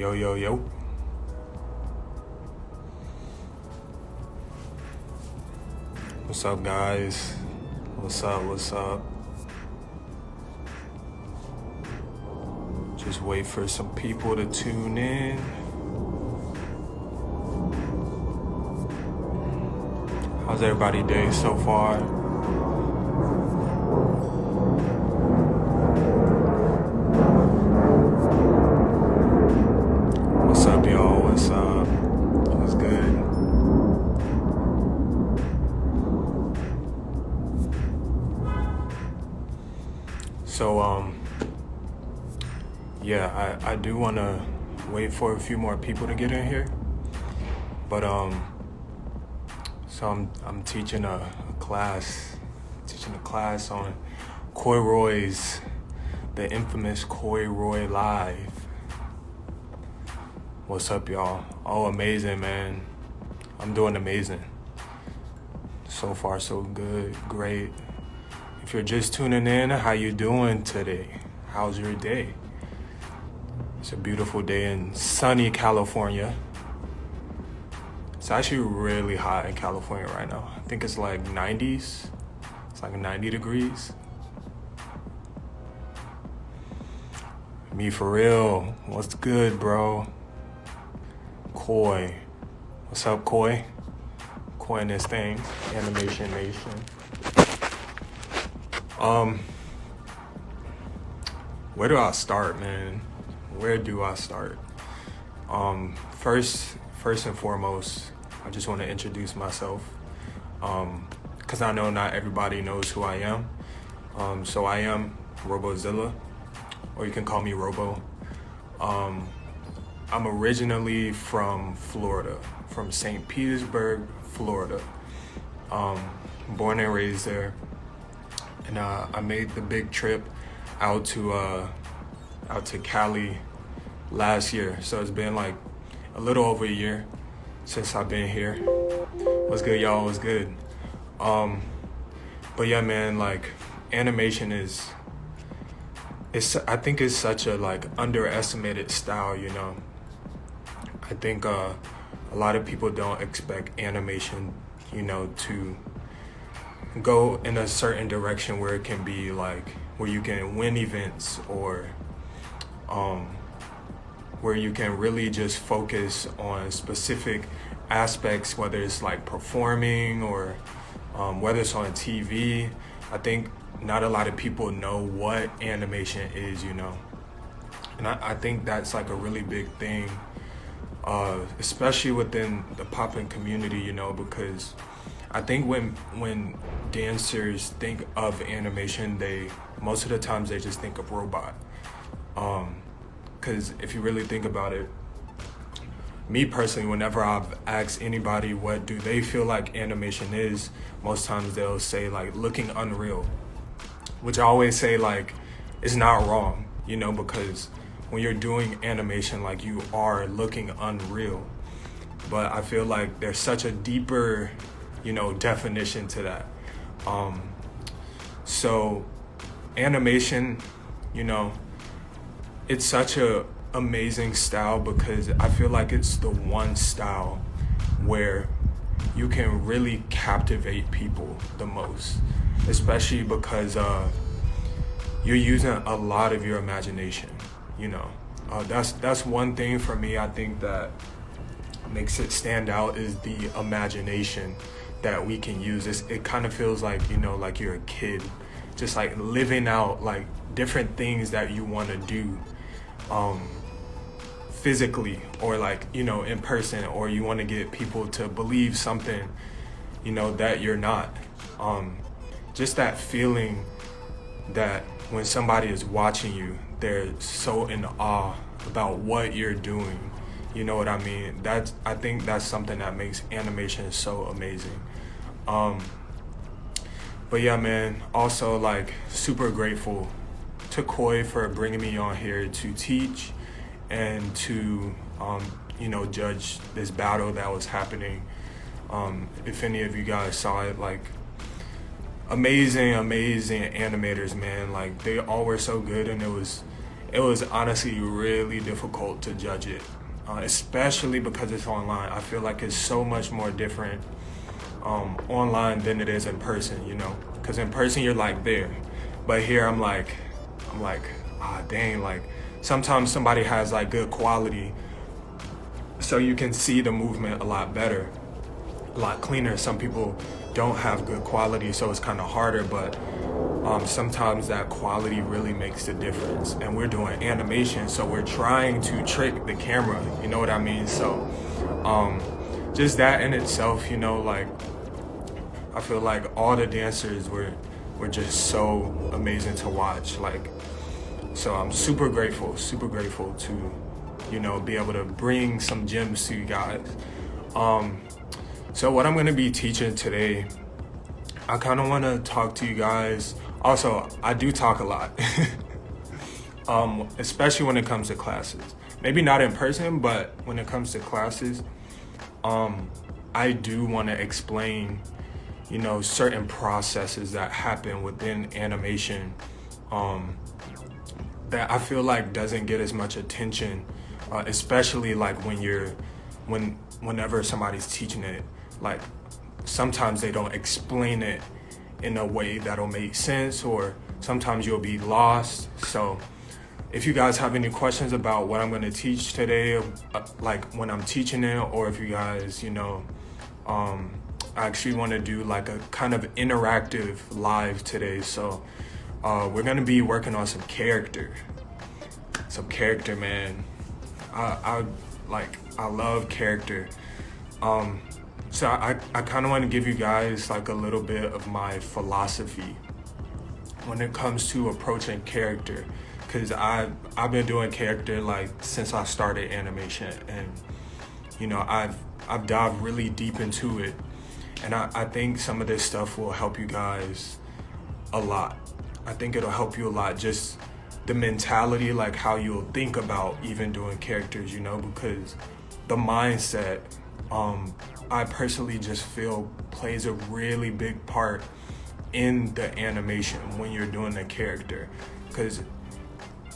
Yo, yo, yo. What's up, guys? What's up? Just wait for some people to tune in. How's everybody's day so far? What's up, y'all? What's up? What's good? So, yeah, I do want to wait for a few more people to get in here. But, so I'm teaching a class on Coy Roy's, the infamous Coy Roy Live. What's up, y'all? Oh, amazing, man. I'm doing amazing. So far, so good. Great. If you're just tuning in, how you doing today? How's your day? It's a beautiful day in sunny California. It's actually really hot in California right now. I think it's like 90s. It's like 90 degrees. Me for real. What's good, bro? Coy. What's up, Coy? Coy in this thing. Animation Nation. Where do I start, man? Where do I start? First and foremost, I just want to introduce myself, because I know not everybody knows who I am. So I am Robozilla, or you can call me Robo. I'm originally from Florida, from St. Petersburg, Florida. Born and raised there. And I made the big trip out to Cali last year. So it's been like a little over a year since I've been here. What's good, y'all? What's good? But yeah, man, like animation I think it's such a like underestimated style, you know. I think a lot of people don't expect animation, you know, to go in a certain direction where it can be like where you can win events, or where you can really just focus on specific aspects, whether it's like performing or whether it's on TV. I think not a lot of people know what animation is, you know, and I think that's like a really big thing, especially within the popping community, you know, because I think when dancers think of animation, most of the times they just think of robot. Because if you really think about it, me personally, whenever I've asked anybody what do they feel like animation is, most times they'll say like looking unreal, which I always say like it's not wrong, you know, because when you're doing animation, like you are looking unreal. But I feel like there's such a deeper, you know, definition to that. So animation, you know, it's such a amazing style because I feel like it's the one style where you can really captivate people the most, especially because you're using a lot of your imagination, you know. That's one thing for me, I think that makes it stand out is the imagination that we can use. It kind of feels like, you know, like you're a kid, just like living out like different things that you want to do physically, or like, you know, in person, or you want to get people to believe something, you know, that you're not. Just that feeling that when somebody is watching you, they're so in awe about what you're doing. You know what I mean? I think that's something that makes animation so amazing. But yeah, man, also like super grateful to Coy for bringing me on here to teach and to, you know, judge this battle that was happening. If any of you guys saw it, like amazing animators, man. Like they all were so good, and it was honestly really difficult to judge it, especially because it's online. I feel like it's so much more different online than it is in person, you know, because in person you're like there, but here I'm like, ah, dang, like sometimes somebody has like good quality, so you can see the movement a lot better, a lot cleaner. Some people don't have good quality, so it's kind of harder, but sometimes that quality really makes the difference. And we're doing animation, so we're trying to trick the camera, you know what I mean? So just that in itself, you know, like I feel like all the dancers were just so amazing to watch. Like, so I'm super grateful to, you know, be able to bring some gems to you guys. So what I'm gonna be teaching today, I kind of want to talk to you guys. Also, I do talk a lot, especially when it comes to classes. Maybe not in person, but when it comes to classes, I do want to explain, you know, certain processes that happen within animation that I feel like doesn't get as much attention, especially like whenever somebody's teaching it. Like sometimes they don't explain it in a way that'll make sense, or sometimes you'll be lost. So if you guys have any questions about what I'm going to teach today, like when I'm teaching it, or if you guys, you know, I actually want to do like a kind of interactive live today. So we're going to be working on some character, man. I love character. So I kind of want to give you guys like a little bit of my philosophy when it comes to approaching character, because I've been doing character like since I started animation, and you know I've dived really deep into it, and I think some of this stuff will help you guys a lot. I think it'll help you a lot, just the mentality, like how you'll think about even doing characters, you know, because the mindset, I personally just feel plays a really big part in the animation when you're doing a character. Because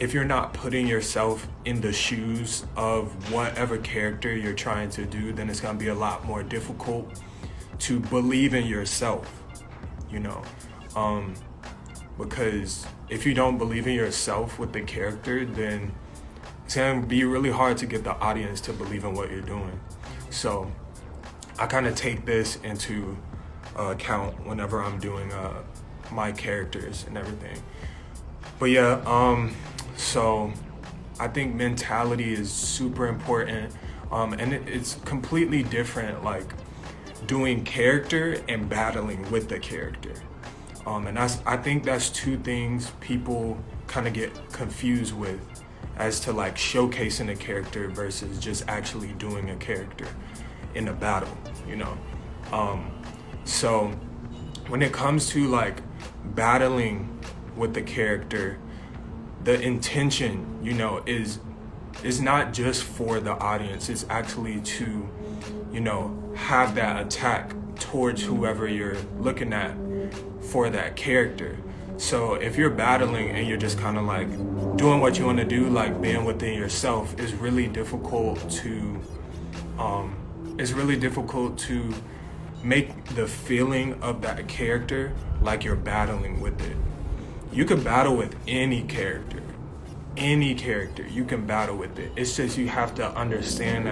if you're not putting yourself in the shoes of whatever character you're trying to do, then it's gonna be a lot more difficult to believe in yourself, you know. Because if you don't believe in yourself with the character, then it's gonna be really hard to get the audience to believe in what you're doing. So I kind of take this into account whenever I'm doing my characters and everything. But yeah, so I think mentality is super important, and it's completely different, like doing character and battling with the character. And I think that's two things people kind of get confused with, as to like showcasing a character versus just actually doing a character in a battle, you know. So when it comes to like battling with the character, the intention, you know, is not just for the audience. It's actually to, you know, have that attack towards whoever you're looking at for that character. So if you're battling and you're just kind of like doing what you want to do, like being within yourself, it's really difficult to make the feeling of that character like you're battling with it. You can battle with any character, you can battle with it. It's just you have to understand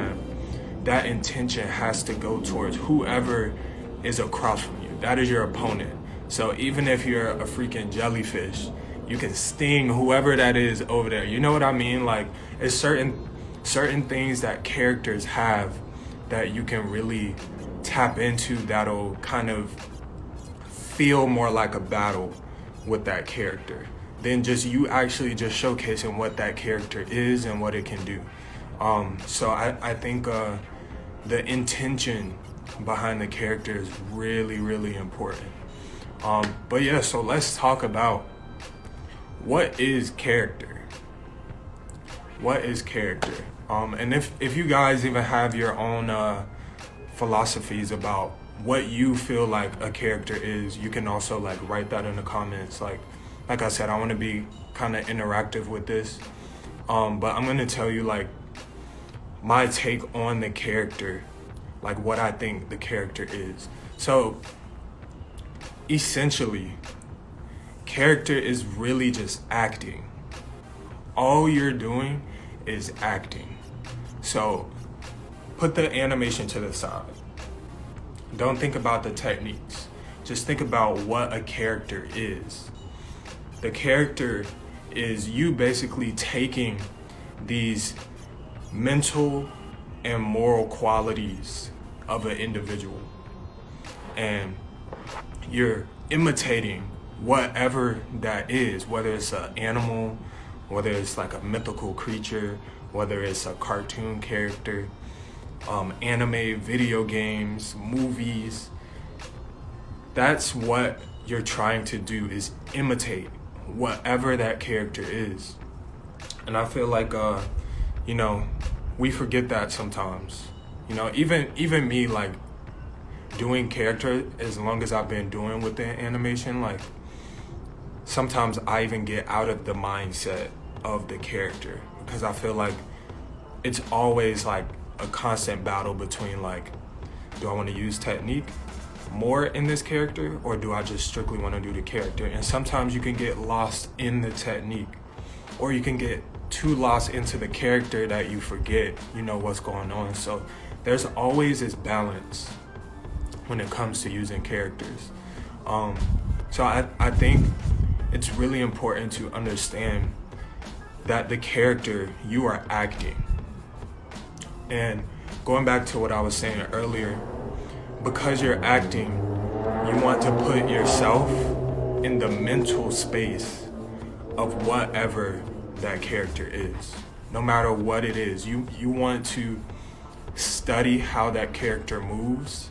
that intention has to go towards whoever is across from you. That is your opponent. So even if you're a freaking jellyfish, you can sting whoever that is over there. You know what I mean? Like, it's certain things that characters have that you can really tap into that'll kind of feel more like a battle with that character than just you actually just showcasing what that character is and what it can do. So I think the intention behind the character is really, really important. But yeah, so let's talk about what is character. What is character? And if you guys even have your own philosophies about what you feel like a character is, you can also like write that in the comments. Like I said, I want to be kind of interactive with this. But I'm gonna tell you like my take on the character, like what I think the character is. So essentially, character is really just acting. All you're doing is acting. So put the animation to the side. Don't think about the techniques. Just think about what a character is. The character is you basically taking these mental and moral qualities of an individual, and you're imitating whatever that is, whether it's an animal, whether it's like a mythical creature, whether it's a cartoon character, anime, video games, movies. That's what you're trying to do, is imitate whatever that character is. And I feel like we forget that sometimes. Even me, like, doing character, as long as I've been doing with the animation, like, sometimes I even get out of the mindset of the character, because I feel like it's always like a constant battle between, like, do I want to use technique more in this character, or do I just strictly want to do the character? And sometimes you can get lost in the technique, or you can get too lost into the character that you forget what's going on. So there's always this balance when it comes to using characters. So I think it's really important to understand that the character, you are acting. And going back to what I was saying earlier, because you're acting, you want to put yourself in the mental space of whatever that character is. No matter what it is, you want to study how that character moves,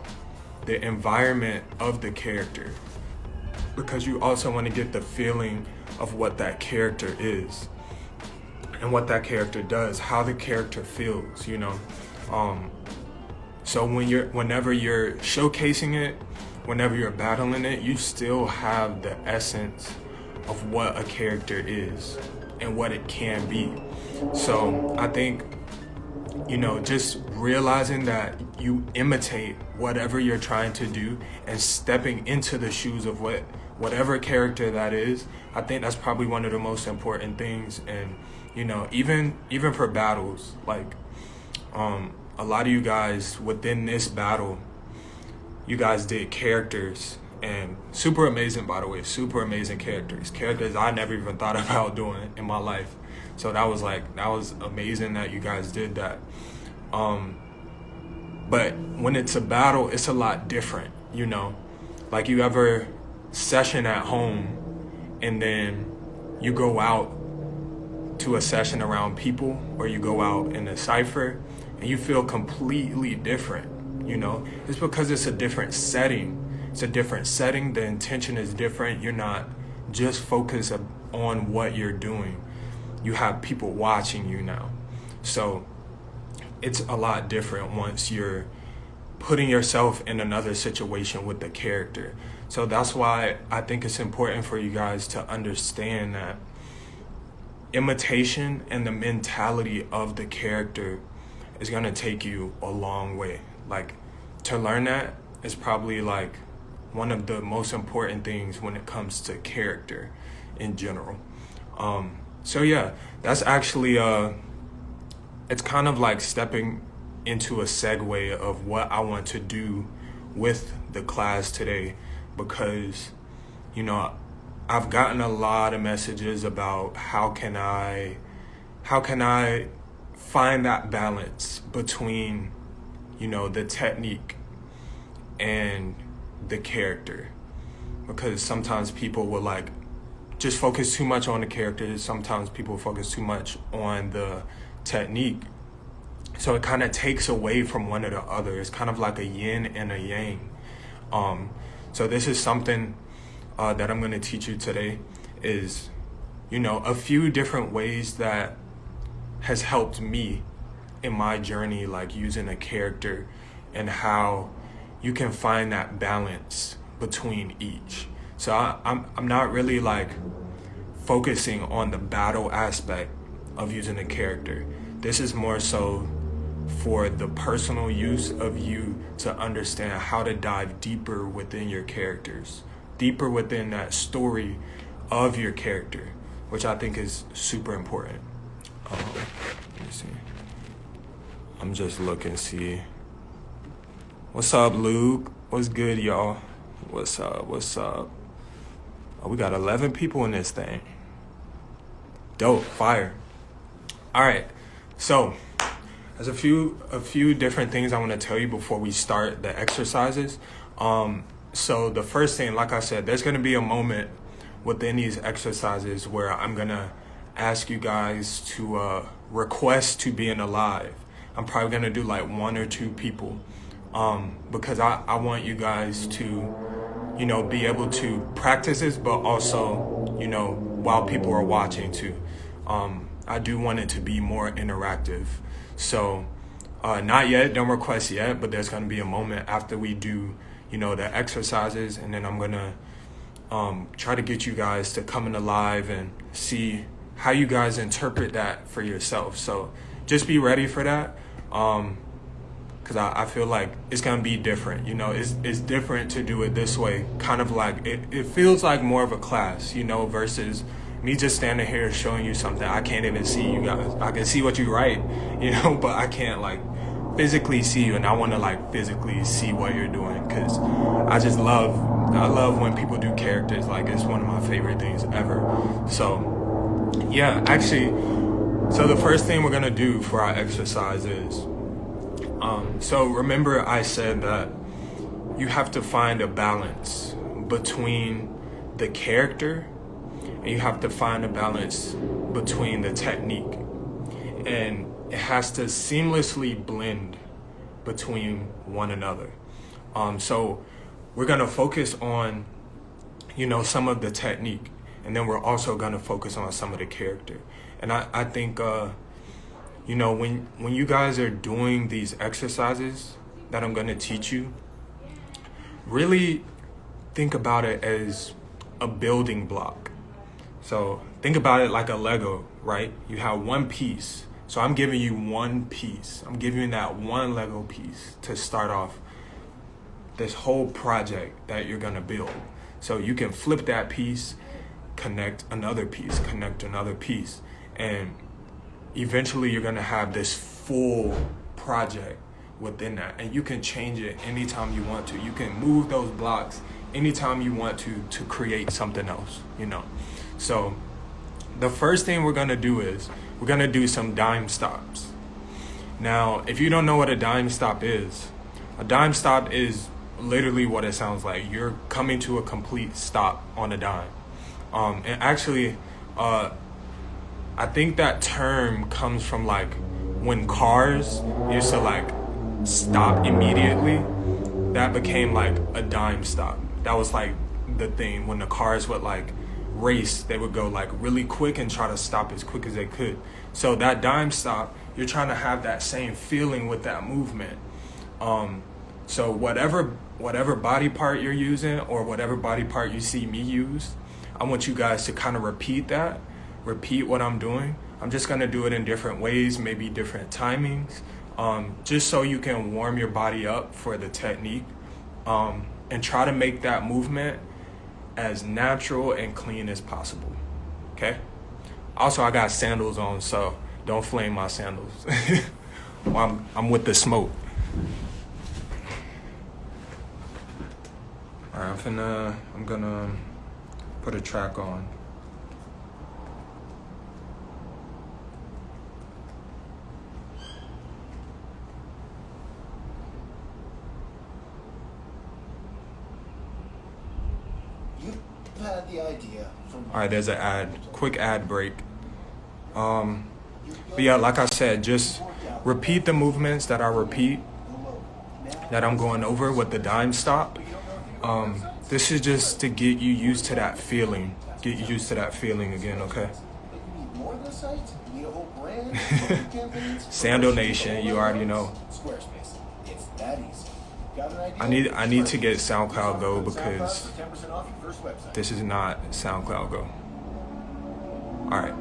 the environment of the character, because you also want to get the feeling of what that character is and what that character does, how the character feels, So whenever you're showcasing it, whenever you're battling it, you still have the essence of what a character is and what it can be. So I think, just realizing that you imitate whatever you're trying to do and stepping into the shoes of whatever character that is, I think that's probably one of the most important things. And, even for battles, like, a lot of you guys within this battle, you guys did characters, and super amazing, by the way, super amazing characters I never even thought about doing in my life. So that was amazing that you guys did that. But when it's a battle, it's a lot different, like you ever session at home and then you go out to a session around people, or you go out in a cipher and you feel completely different. It's because it's a different setting. It's a different setting. The intention is different. You're not just focused on what you're doing. You have people watching you now. So it's a lot different once you're putting yourself in another situation with the character. So that's why I think it's important for you guys to understand that imitation and the mentality of the character is going to take you a long way. Like, to learn that is probably like one of the most important things when it comes to character in general. So yeah, that's actually it's kind of like stepping into a segue of what I want to do with the class today, because I've gotten a lot of messages about how can I find that balance between the technique and the character, because sometimes people will like just focus too much on the character. Sometimes people focus too much on the technique, so it kind of takes away from one or the other. It's kind of like a yin and a yang. So this is something that I'm going to teach you today, is a few different ways that has helped me in my journey, like using a character, and how you can find that balance between each. So I'm not really like focusing on the battle aspect of using a character. This is more so for the personal use of you to understand how to dive deeper within your characters, deeper within that story of your character, which I think is super important. Let me see. I'm just looking, see. What's up, Luke? What's good, y'all? What's up? What's up? Oh, we got 11 people in this thing. Dope, fire. All right, so there's a few different things I want to tell you before we start the exercises. So the first thing, like I said, there's going to be a moment within these exercises where I'm going to ask you guys to request to be in a live. I'm probably going to do like 1 or 2 people because I want you guys to, you know, be able to practice this, but also, you know, while people are watching too. I do want it to be more interactive. So not yet, don't request yet, but there's going to be a moment after we do, you know, the exercises, and then I'm going to try to get you guys to come in live and see how you guys interpret that for yourself. So just be ready for that, because I feel like it's going to be different. You know, it's different to do it this way, kind of like it feels like more of a class, you know, versus me just standing here showing you something. I can't even see you guys. I can see what you write, you know, but I can't like physically see you, and I want to like physically see what you're doing, because I love when people do characters. Like, it's one of my favorite things ever. So yeah, actually, so the first thing we're gonna do for our exercise is so remember I said that you have to find a balance between the character, and you have to find a balance between the technique, and it has to seamlessly blend between one another. So we're gonna focus on, you know, some of the technique, and then we're also gonna focus on some of the character. And I think, you know, when you guys are doing these exercises that I'm gonna teach you, really think about it as a building block. So think about it like a Lego, right? You have one piece. So I'm giving you one piece. I'm giving you that one Lego piece to start off this whole project that you're gonna build. So you can flip that piece, connect another piece, and eventually you're gonna have this full project within that. And you can change it anytime you want to. You can move those blocks anytime you want to create something else, you know. So the first thing we're gonna do is we're gonna do some dime stops. Now, if you don't know what a dime stop is literally what it sounds like. You're coming to a complete stop on a dime. And actually, I think that term comes from like when cars used to like stop immediately. That became like a dime stop. That was like the thing when the cars would like race, they would go like really quick and try to stop as quick as they could. So that dime stop, you're trying to have that same feeling with that movement. So whatever body part you're using, or whatever body part you see me use, I want you guys to kind of repeat what I'm doing. I'm just gonna do it in different ways, maybe different timings, just so you can warm your body up for the technique, and try to make that movement as natural and clean as possible, okay? Also, I got sandals on, so don't flame my sandals. Well, I'm with the smoke. All right, I'm gonna put a track on. Had the idea from all right, there's an quick ad break. But yeah, like I said, just repeat the movements that I'm going over with the dime stop. This is just to get you used to that feeling. Get you used to that feeling again, okay? Sandal Nation, you already know. It's that easy. I need to get SoundCloud Go, because this is not SoundCloud Go. All right.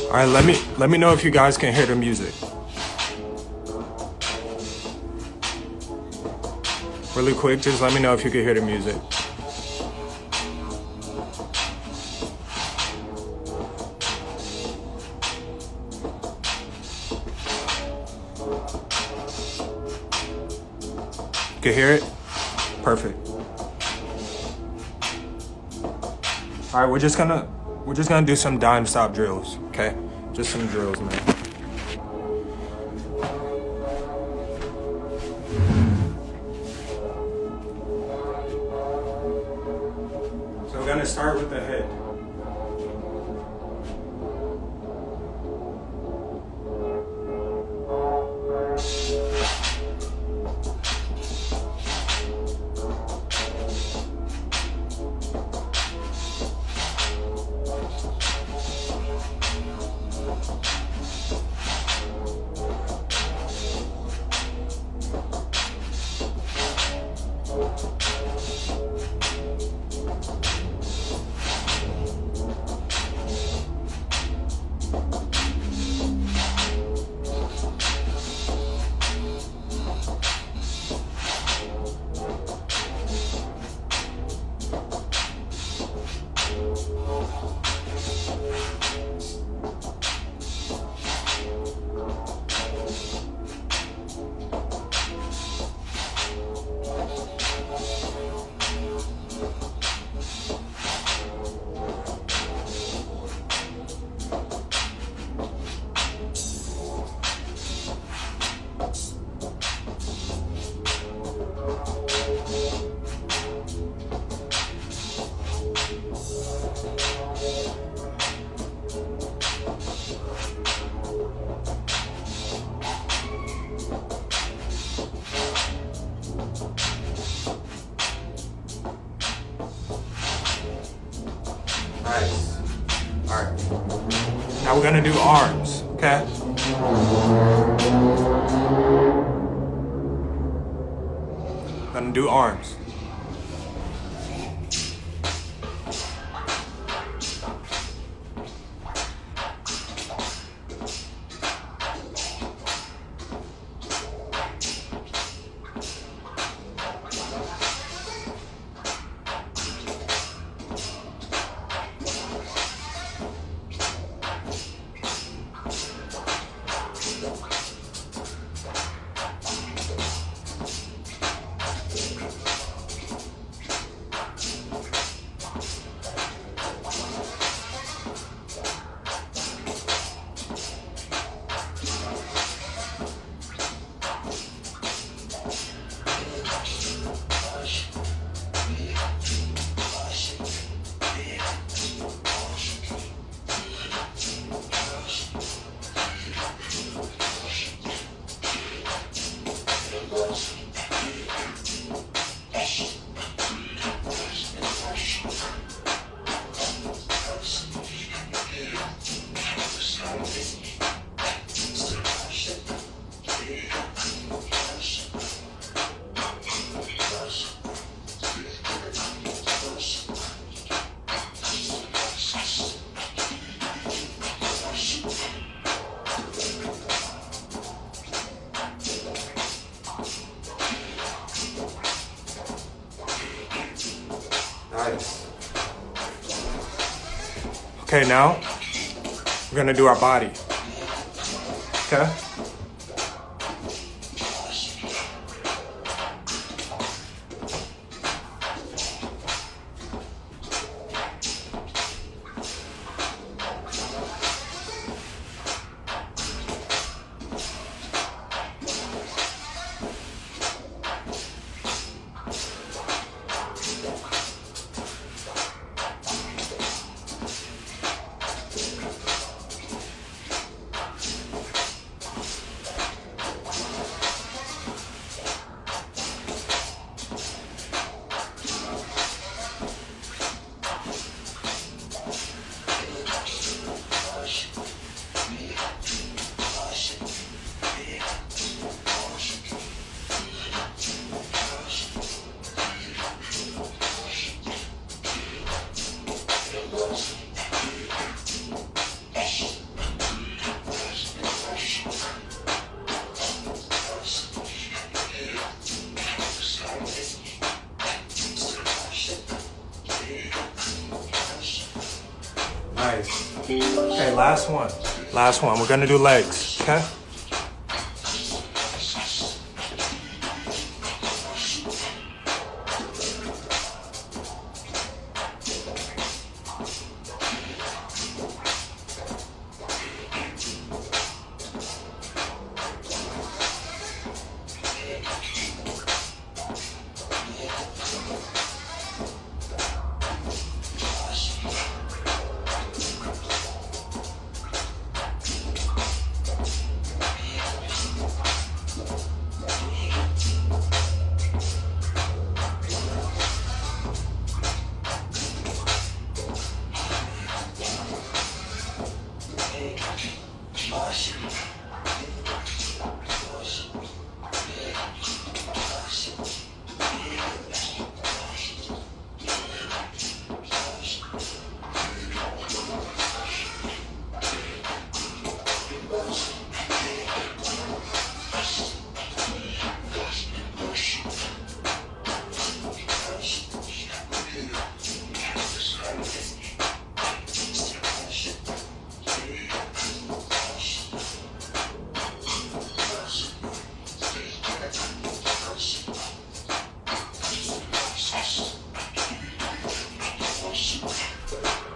All right, let me know if you guys can hear the music. Really quick, just let me know if you can hear the music. You can hear it? Perfect. All right, we're just gonna do some dime stop drills, okay? Just some drills, man. So we're gonna start with the head. Nice. All right. Now we're gonna do arms, okay? Gonna do arms. Nice. Okay, now we're gonna do our body. Okay? Nice. Okay, last one. Last one. We're gonna do legs, okay?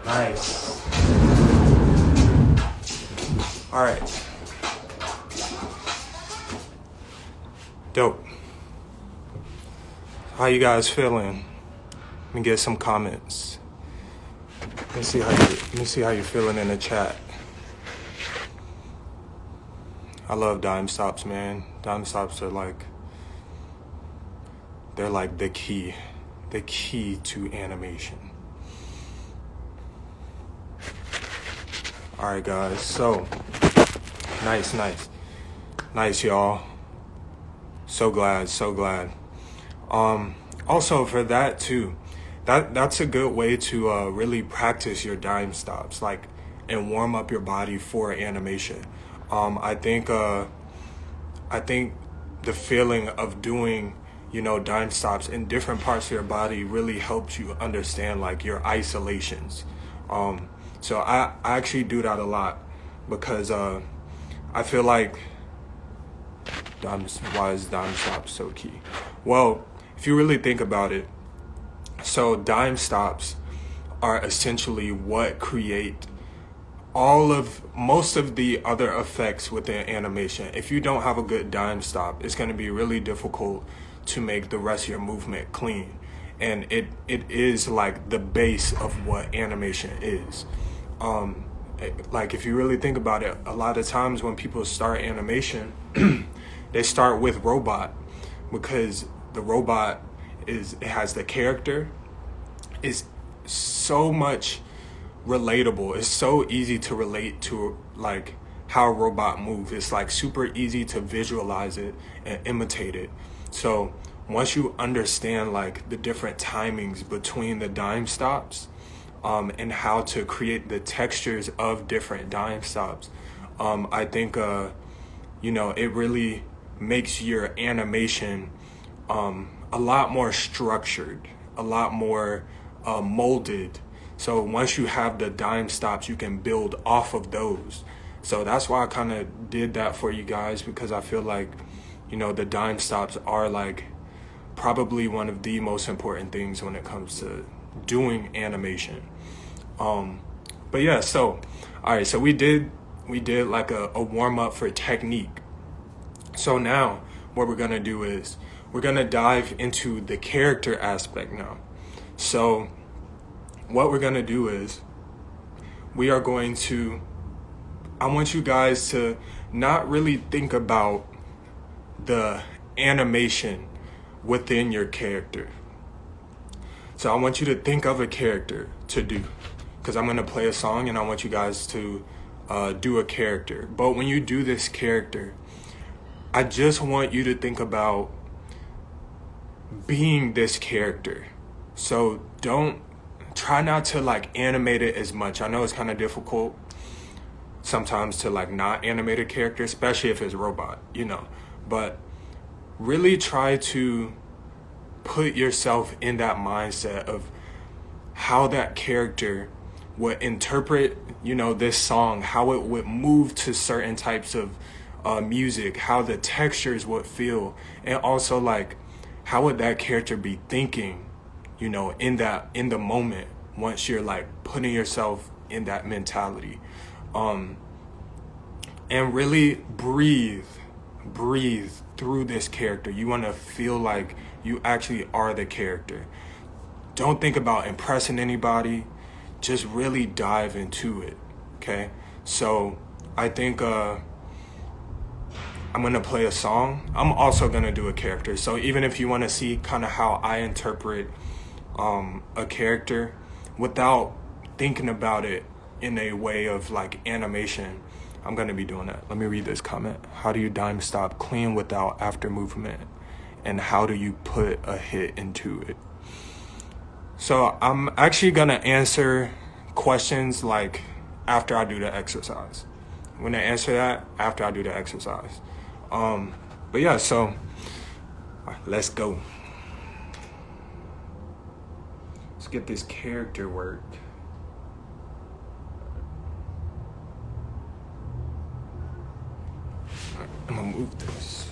Nice. All right. Dope. How you guys feeling? Let me get some comments. Let me see how you're feeling in the chat. I love dime stops, man. Dime stops are they're like the key to animation. All right, guys. So nice, y'all. So glad. Also for that too, that's a good way to really practice your dime stops, and warm up your body for animation. I think the feeling of doing, dime stops in different parts of your body really helps you understand your isolations. So I actually do that a lot because I feel like why is dime stops so key? Well, if you really think about it, so dime stops are essentially what create most of the other effects within animation. If you don't have a good dime stop, it's going to be really difficult to make the rest of your movement clean. And it is like the base of what animation is. If you really think about it, a lot of times when people start animation, they start with robot because the robot it has the character, is so much relatable. It's so easy to relate to how a robot moves. It's super easy to visualize it and imitate it. So once you understand the different timings between the dime stops, and how to create the textures of different dime stops, I think it really makes your animation a lot more structured, a lot more molded. So once you have the dime stops, you can build off of those. So that's why I kind of did that for you guys, because I feel the dime stops are probably one of the most important things when it comes to doing animation. But yeah, so all right, so we did a warm up for technique. So now what we're gonna do is we're gonna dive into the character aspect now. So what we're gonna do is I want you guys to not really think about the animation within your character. So I want you to think of a character to do, because I'm going to play a song and I want you guys to do a character. But when you do this character, I just want you to think about being this character. So try not to animate it as much. I know it's kind of difficult sometimes to not animate a character, especially if it's a robot, but really try to put yourself in that mindset of how that character would interpret, you know, this song, how it would move to certain types of music, how the textures would feel, and also like how would that character be thinking, you know, in the moment once you're like putting yourself in that mentality. And really breathe through this character. You want to feel like you actually are the character. Don't think about impressing anybody. Just really dive into it. Okay? So I think I'm gonna play a song. I'm also gonna do a character. So even if you want to see kind of how I interpret a character without thinking about it in a way of like animation, I'm gonna be doing that. Let me read this comment. How do you dime stop clean without after movement? And how do you put a hit into it? So I'm actually gonna answer questions like after I do the exercise. I'm gonna answer that after I do the exercise. But yeah, so all right, let's go. Let's get this character work. All right, I'm gonna move this.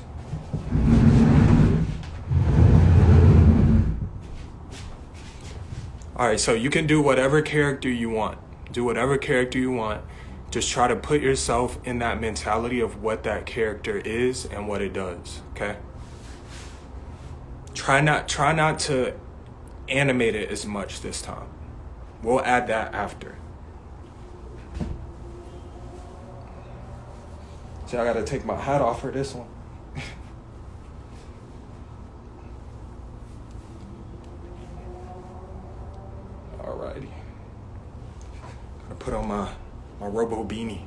All right, so you can do whatever character you want. Do whatever character you want. Just try to put yourself in that mentality of what that character is and what it does, okay? Try not to animate it as much this time. We'll add that after. See, I gotta take my hat off for this one. Alrighty. Gotta put on my Robo beanie.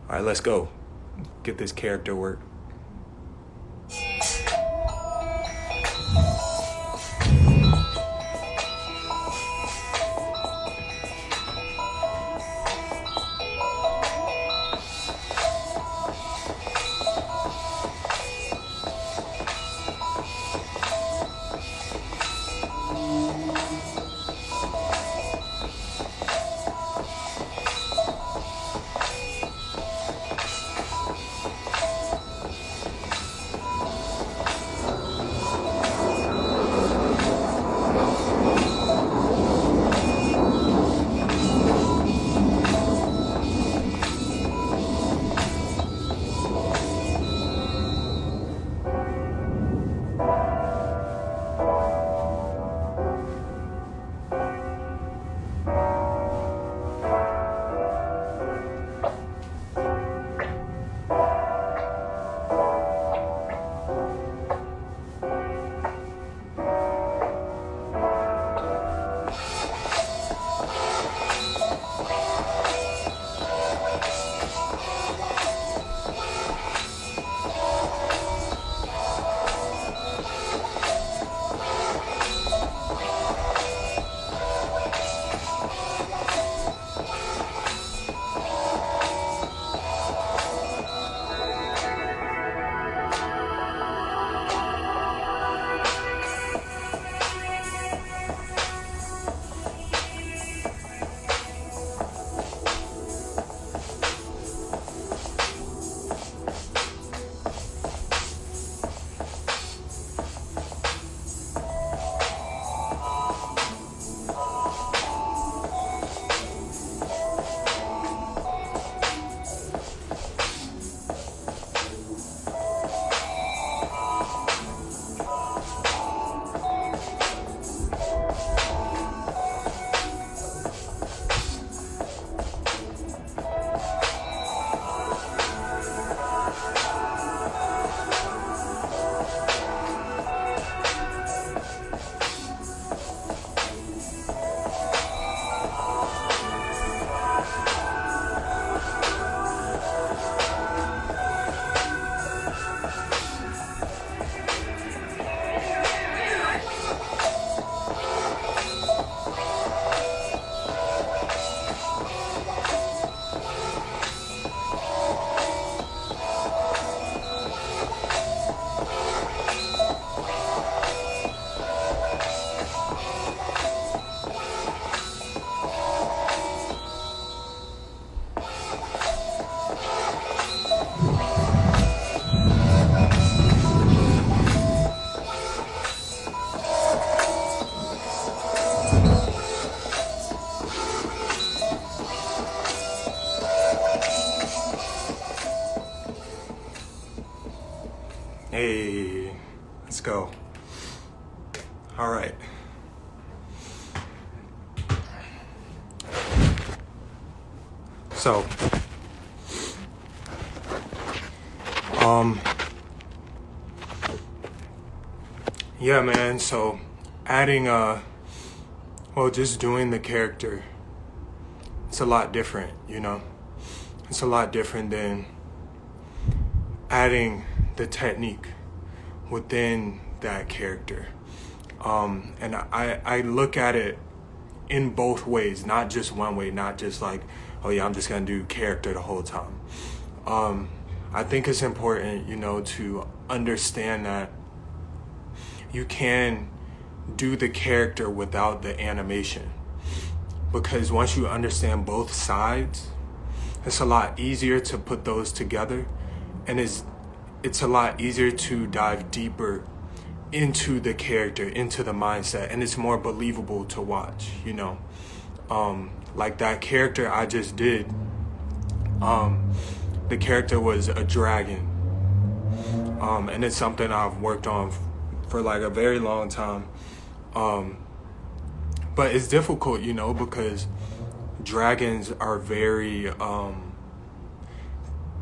All right, let's go. Get this character work. Let's go. All right. So, yeah, man. So, adding just doing the character, it's a lot different, you know. It's a lot different than adding the technique within that character. And I look at it in both ways, not just one way, not just like, oh yeah, I'm just gonna do character the whole time. I think it's important, you know, to understand that you can do the character without the animation, because once you understand both sides, it's a lot easier to put those together, and it's a lot easier to dive deeper into the character, into the mindset, and it's more believable to watch, you know. Like that character I just did, the character was a dragon, and it's something I've worked on for like a very long time, but it's difficult, you know, because dragons are very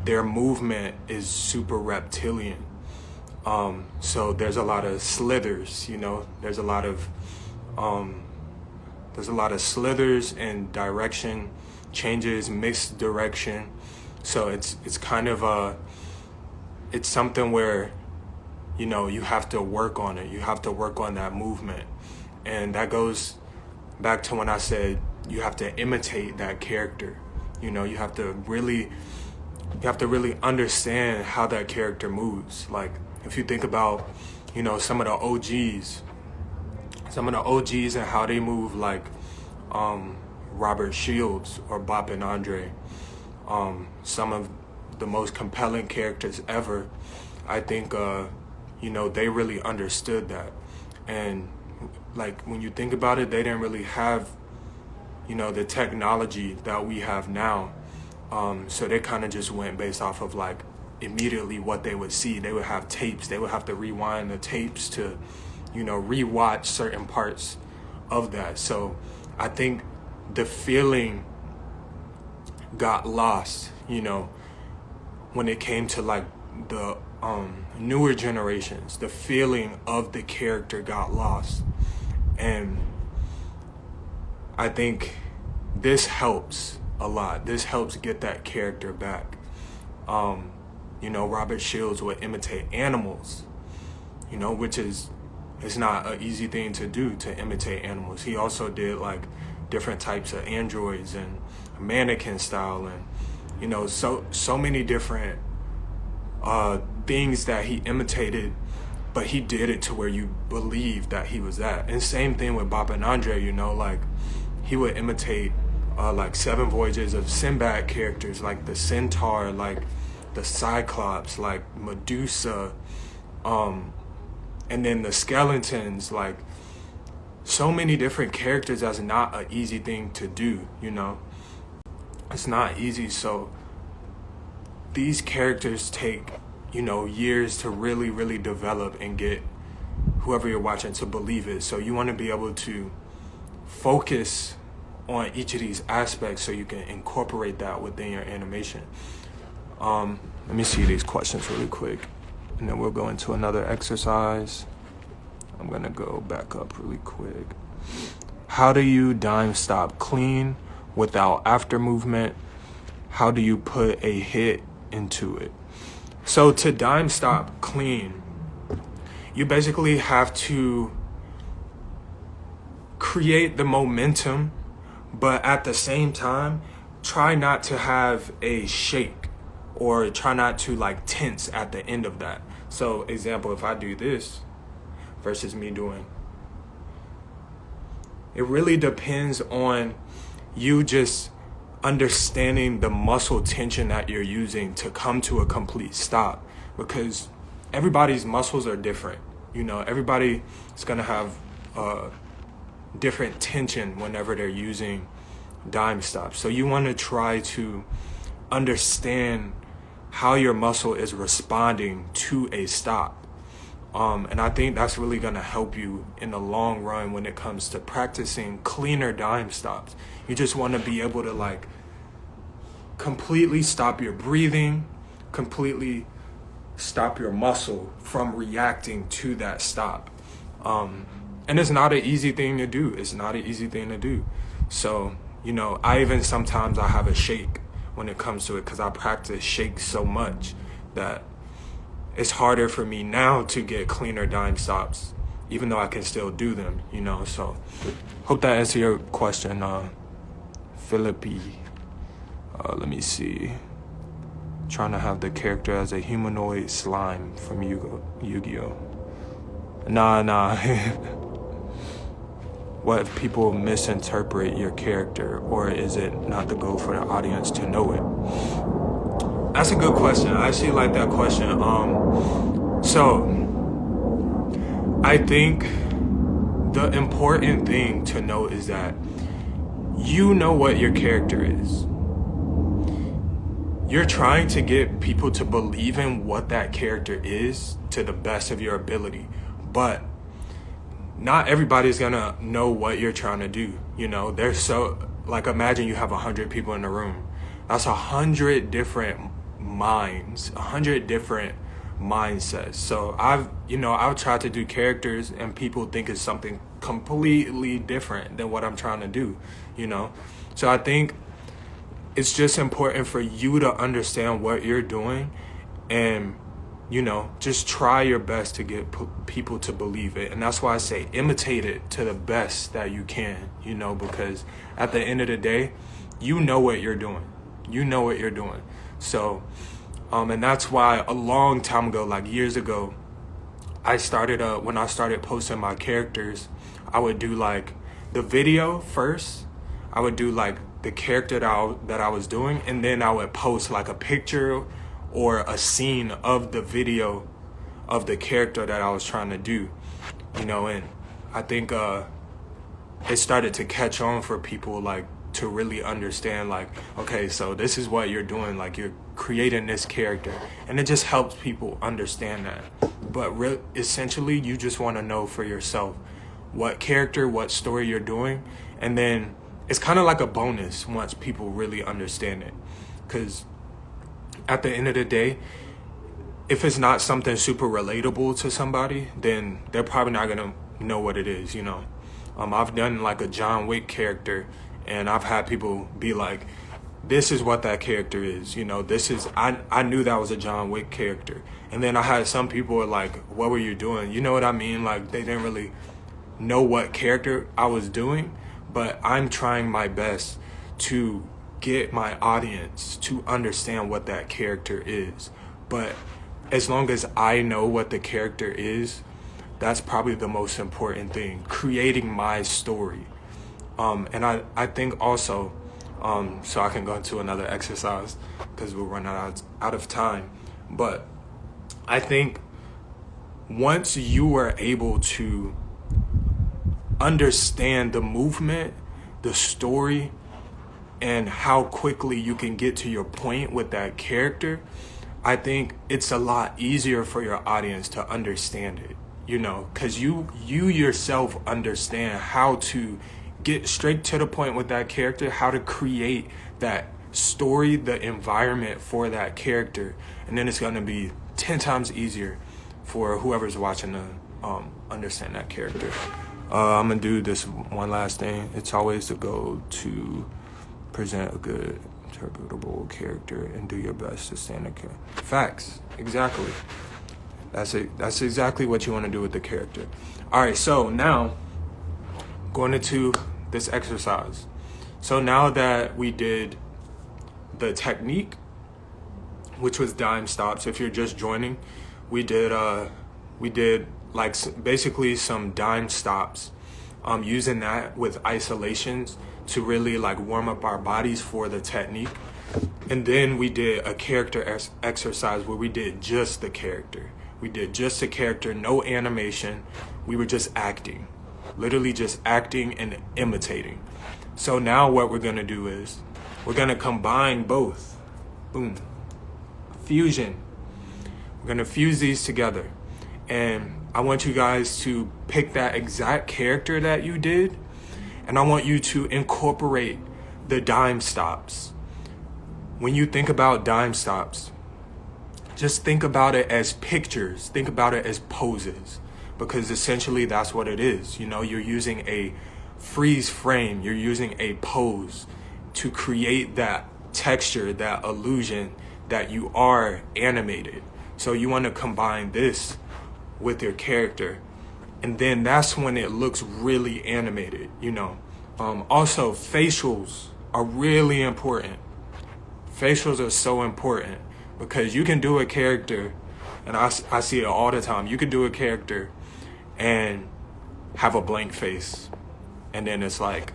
their movement is super reptilian, so there's a lot of slithers, you know, there's a lot of slithers and direction changes, misdirection. So it's kind of it's something where, you know, you have to work on it. You have to work on that movement. And that goes back to when I said you have to imitate that character. You know, you have to really understand how that character moves. Like if you think about, you know, some of the OGs and how they move, like Robert Shields or Bop and Andre, some of the most compelling characters ever. I think you know, they really understood that. And like when you think about it, they didn't really have, you know, the technology that we have now, so they kind of just went based off of like immediately what they would see. They would have tapes, they would have to rewind the tapes to, you know, rewatch certain parts of that. So I think the feeling got lost, you know, when it came to like the newer generations. The feeling of the character got lost, and I think this helps a lot. This helps get that character back. You know, Robert Shields would imitate animals, you know, which is, it's not an easy thing to do, to imitate animals. He also did like different types of androids and mannequin style, and, you know, so many different things that he imitated, but he did it to where you believe that he was that. And same thing with Bop and Andre, you know, like he would imitate like 7 Voyages of Sinbad characters, like the Centaur, like the Cyclops, like Medusa, and then the skeletons, like so many different characters. That's not an easy thing to do, you know. It's not easy. So these characters take, you know, years to really, really develop and get whoever you're watching to believe it. So you want to be able to focus on each of these aspects so you can incorporate that within your animation. Let me see these questions really quick, and then we'll go into another exercise. I'm gonna go back up really quick. How do you dime stop clean without after movement? How do you put a hit into it? So to dime stop clean, you basically have to create the momentum, but at the same time, try not to have a shake, or try not to like tense at the end of that. So example, if I do this versus me doing, it really depends on you just understanding the muscle tension that you're using to come to a complete stop, because everybody's muscles are different. You know, everybody is gonna have different tension whenever they're using dime stops. So you want to try to understand how your muscle is responding to a stop. And I think that's really gonna help you in the long run when it comes to practicing cleaner dime stops. You just want to be able to like completely stop your breathing, completely stop your muscle from reacting to that stop. And it's not an easy thing to do. It's not an easy thing to do. So, you know, I even sometimes I have a shake when it comes to it because I practice shakes so much that it's harder for me now to get cleaner dime stops, even though I can still do them, you know. So hope that answered your question, Philippi. Let me see. Trying to have the character as a humanoid slime from Yu-Gi-Oh. Nah. What if people misinterpret your character, or is it not the goal for the audience to know it? That's a good question. I actually like that question. So I think the important thing to know is that you know what your character is. You're trying to get people to believe in what that character is to the best of your ability, but not everybody's gonna know what you're trying to do. You know, there's so, like, imagine you have 100 people in the room. That's 100 different minds, 100 different mindsets. So I've tried to do characters and people think it's something completely different than what I'm trying to do, you know? So I think it's just important for you to understand what you're doing and, you know, just try your best to get people to believe it. And that's why I say imitate it to the best that you can, you know, because at the end of the day, you know what you're doing. You know what you're doing. So, and that's why a long time ago, like years ago, I started, when I started posting my characters, I would do like the video first. I would do like the character that I was doing, and then I would post like a picture or a scene of the video of the character that I was trying to do, you know. And I think it started to catch on for people, like, to really understand, like, okay, so this is what you're doing, like, you're creating this character, and it just helps people understand that. But essentially, you just want to know for yourself what character, what story you're doing, and then it's kind of like a bonus once people really understand it, because at the end of the day, if it's not something super relatable to somebody, then they're probably not gonna know what it is, you know. I've done like a John Wick character, and I've had people be like, this is what that character is, you know, this is, I knew that was a John Wick character. And then I had some people were like, what were you doing? You know what I mean? Like, they didn't really know what character I was doing, but I'm trying my best to get my audience to understand what that character is. But as long as I know what the character is, that's probably the most important thing, creating my story. And I think also, so I can go into another exercise because we're running out of time, but I think once you are able to understand the movement, the story, and how quickly you can get to your point with that character, I think it's a lot easier for your audience to understand it, you know, because you yourself understand how to get straight to the point with that character, how to create that story, the environment for that character, and then it's going to be 10 times easier for whoever's watching to understand that character. I'm going to do this one last thing. It's always the goal to present a good, interpretable character and do your best to stand the character. Facts. Exactly. That's it. That's exactly what you want to do with the character. All right, so now going into this exercise. So now that we did the technique, which was dime stops, if you're just joining, we did like basically some dime stops, using that with isolations to really like warm up our bodies for the technique. And then we did a character exercise where we did just the character. We did just the character, no animation. We were just acting, literally just acting and imitating. So now what we're gonna do is we're gonna combine both. Boom. Fusion. We're gonna fuse these together. And I want you guys to pick that exact character that you did, and I want you to incorporate the dime stops. When you think about dime stops, just think about it as pictures. Think about it as poses, because essentially that's what it is. You know, you're using a freeze frame, you're using a pose to create that texture, that illusion that you are animated. So you want to combine this with your character, and then that's when it looks really animated, you know. Also, facials are really important. Facials are so important because you can do a character, and I see it all the time. You can do a character and have a blank face, and then it's like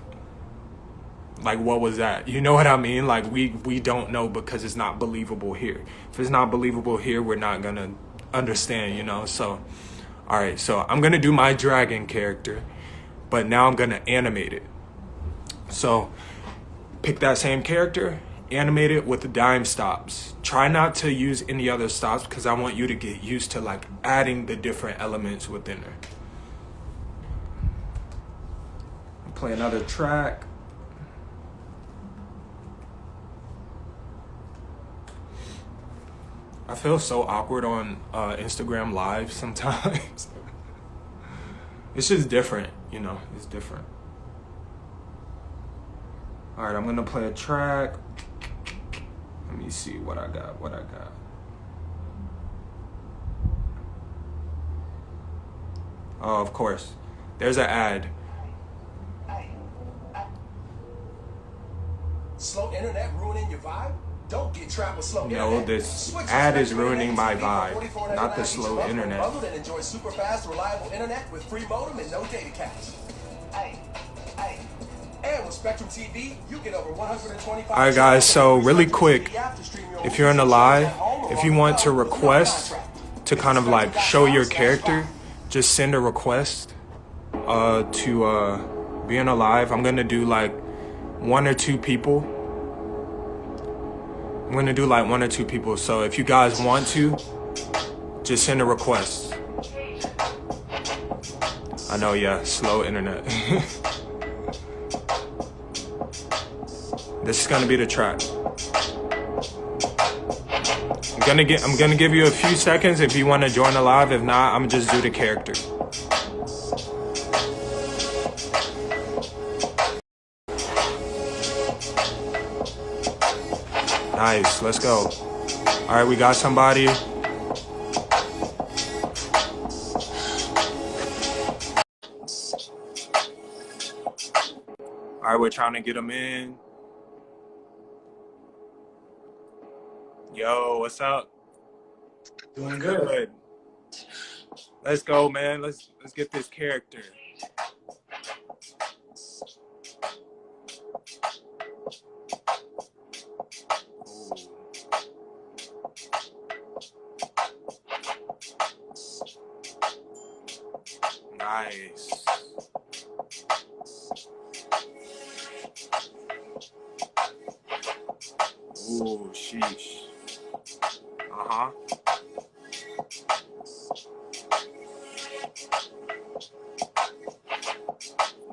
what was that? You know what I mean? Like we don't know because it's not believable here. If it's not believable here, we're not gonna understand, you know. So all right, so I'm gonna do my dragon character, but now I'm gonna animate it. So pick that same character, animate it with the dime stops. Try not to use any other stops because I want you to get used to like adding the different elements within there. Play another track. I feel so awkward on Instagram Live sometimes. It's just different, you know, it's different. All right, I'm gonna play a track. Let me see what I got. Oh, of course. There's an ad. Slow internet ruining your vibe? Don't get trapped with slow No, internet. this Switch ad to is Spectrum ruining my Internet TV vibe, for not the $44.99 slow each month. internet. Bundle and enjoy super fast, reliable internet with free modem and no data caps. And with Spectrum TV, you get over 125. All right, guys, so really quick, if you're in the live, if you want to request to kind of like show your character, just send a request to be in a live. I'm gonna do like one or two people. So if you guys want to, just send a request. I know, yeah, slow internet. This is gonna be the track. I'm gonna give you a few seconds if you want to join the live. If not, I'm gonna just do the character. Nice, let's go. All right, we got somebody. All right, we're trying to get them in. Yo, what's up? Doing good. Let's go, man. Let's get this character. Nice. Ooh, sheesh. Uh-huh.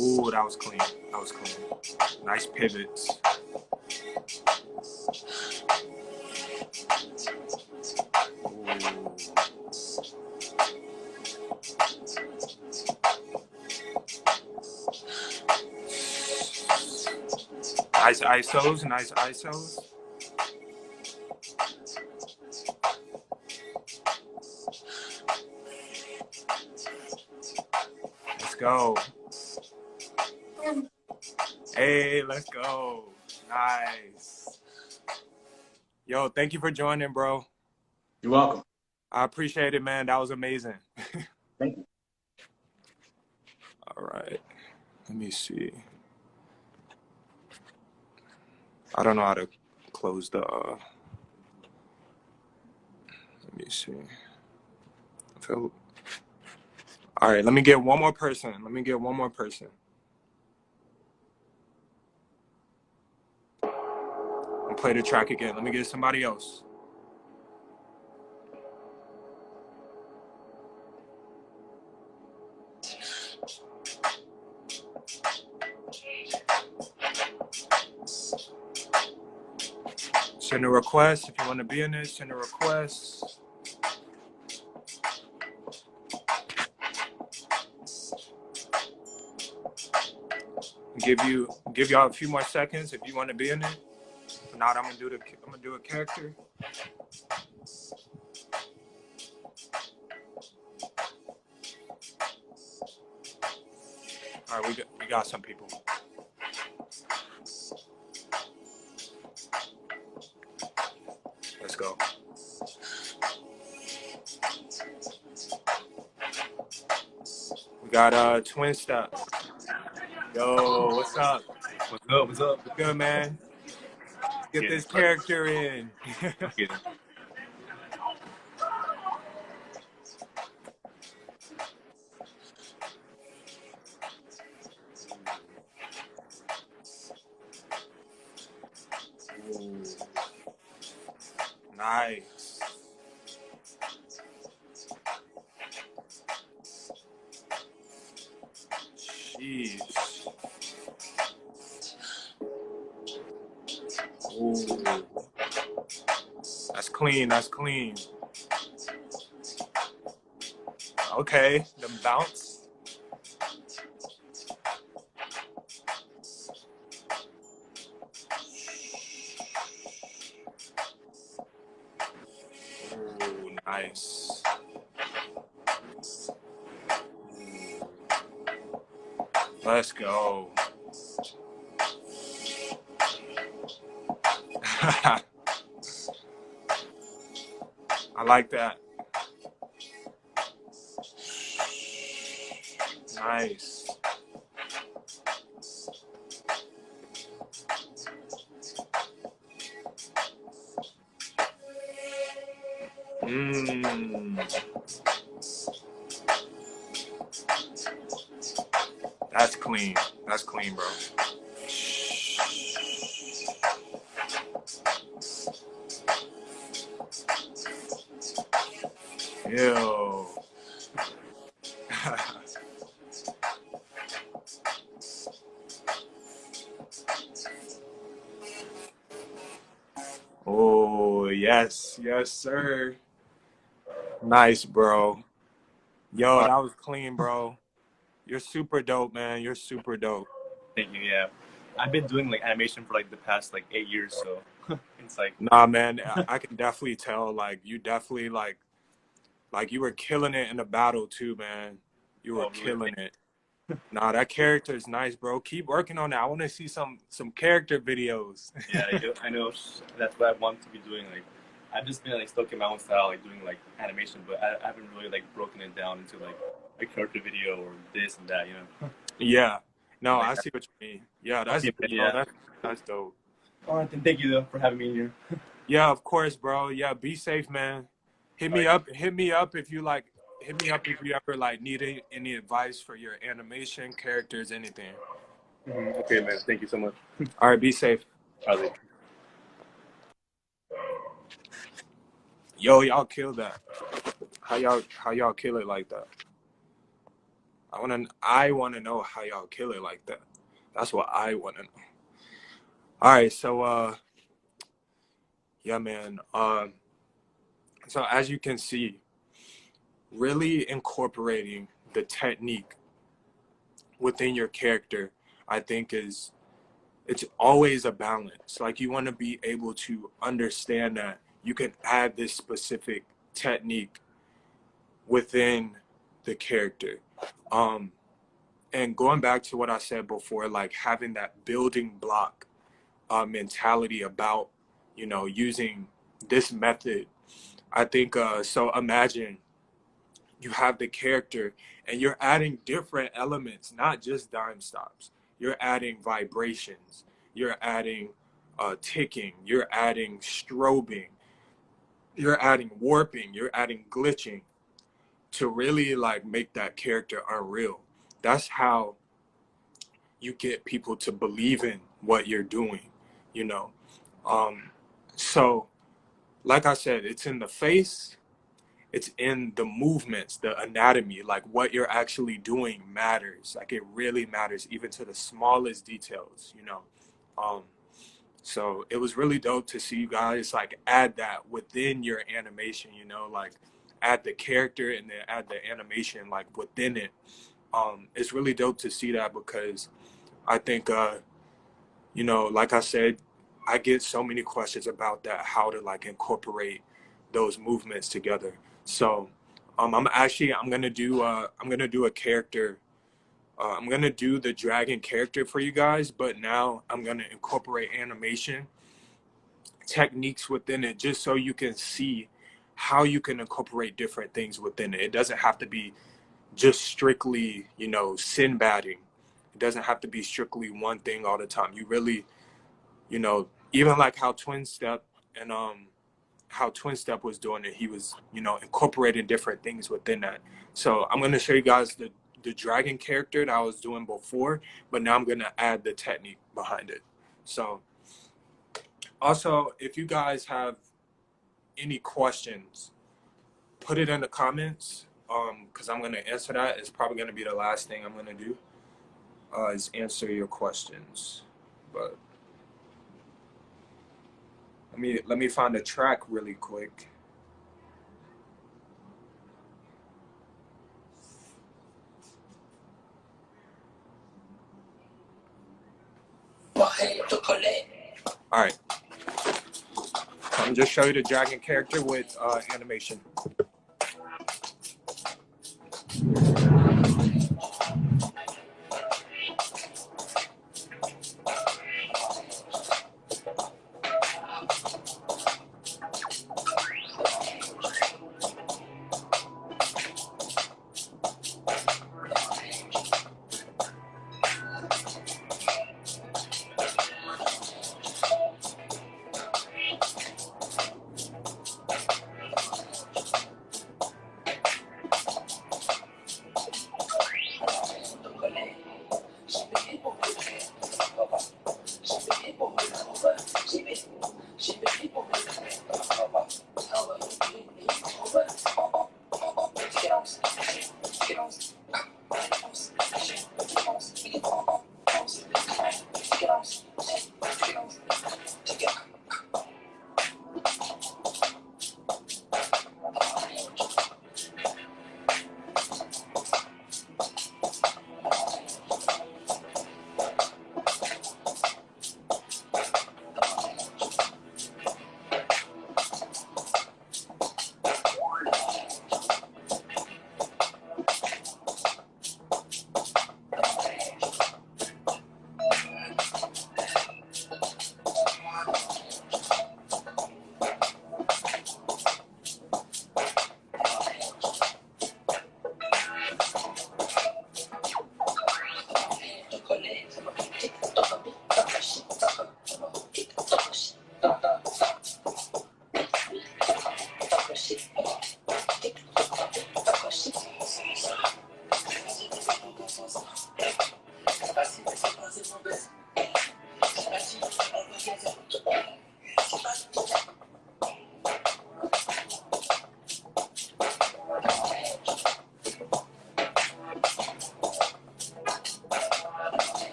Ooh, that was clean. Nice pivots. Nice ISOs. Let's go. Hey, let's go. Nice. Yo, thank you for joining, bro. You're welcome. I appreciate it, man. That was amazing. Thank you. All right. Let me see. I don't know how to close the let me see. All right, let me get one more person. I'll play the track again. Let me get somebody else. Send a request if you want to be in it. Send a request. Give y'all a few more seconds if you want to be in it. If not, I'm gonna do a character. All right, we got some people. Let's go. We got Twin Step. Yo, what's up? What's up? What's up? Good, man. Get this character in. Ooh. Nice. Jeez. Ooh. That's clean. That's clean. Okay, the bounce. Ooh, nice. Let's go. I like that. Nice. That's clean. That's clean, bro. Ew. Oh, yes. Yes, sir. Nice, bro. Yo, that was clean, bro. You're super dope, man. You're super dope. Thank you. Yeah, I've been doing like animation for like the past like 8 years, so it's like. Nah, man. I can definitely tell. Like, you definitely like you were killing it in the battle too, man. You were killing it. Nah, that character is nice, bro. Keep working on that. I want to see some character videos. Yeah, I know. That's what I want to be doing. Like, I've just been like stuck in my own style, like doing like animation, but I haven't really like broken it down into like a character video or this and that, you know. Yeah. No, Like, I see what you mean. Yeah, that's yeah. that's dope. All right, then thank you though for having me in here. Yeah, of course, bro. Yeah, be safe, man. Hit me up if you like. Hit me up if you ever like need any advice for your animation, characters, anything. Okay, man. Thank you so much. All right, be safe. All right. Yo, y'all kill that. How y'all kill it like that? I wanna know how y'all kill it like that. That's what I wanna know. All right, so yeah, man. So as you can see, really incorporating the technique within your character, I think it's always a balance. Like, you want to be able to understand that you can add this specific technique within the character. And going back to what I said before, like having that building block mentality about, using this method. I think, so imagine you have the character and you're adding different elements, not just dime stops. You're adding vibrations, you're adding ticking, you're adding strobing, you're adding warping, you're adding glitching to really like make that character unreal. That's how you get people to believe in what you're doing, you know. So like I said, it's in the face, it's in the movements, the anatomy, like what you're actually doing matters. Like, it really matters, even to the smallest details, you know. So it was really dope to see you guys like add that within your animation, you know, like add the character and then add the animation like within it. It's really dope to see that because I think, you know, like I said, I get so many questions about that, how to like incorporate those movements together. So I'm gonna do a character. I'm gonna do the dragon character for you guys, but now I'm gonna incorporate animation techniques within it just so you can see how you can incorporate different things within it. It doesn't have to be just strictly, you know, Sinbadding. It doesn't have to be strictly one thing all the time. You really, you know, even like how Twin Step and how Twin Step was doing it, he was, you know, incorporating different things within that. So I'm gonna show you guys the dragon character that I was doing before, but now I'm gonna add the technique behind it. So also, if you guys have any questions, put it in the comments, because I'm gonna answer that. It's probably gonna be the last thing I'm gonna do, is answer your questions. But let me find a track really quick. All right, I'm just show you the dragon character with animation.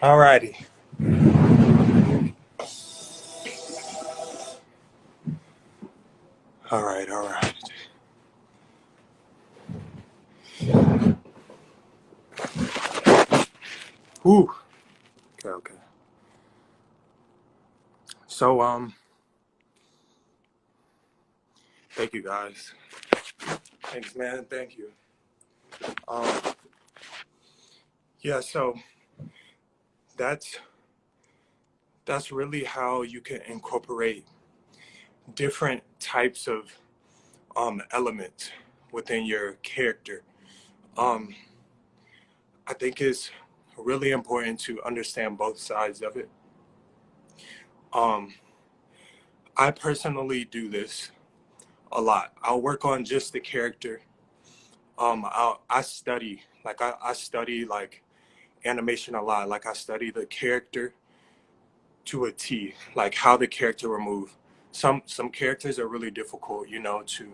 Alrighty. All right, all right. Whew. Okay, okay. So, thank you guys. Thanks, man. Thank you. Um, yeah. So that's really how you can incorporate different types of elements within your character. Um, I think it's really important to understand both sides of it. Um, I personally do this a lot. I'll work on just the character. I study, I study like animation a lot. Like I study the character to a T, like how the character will move. Some characters are really difficult, to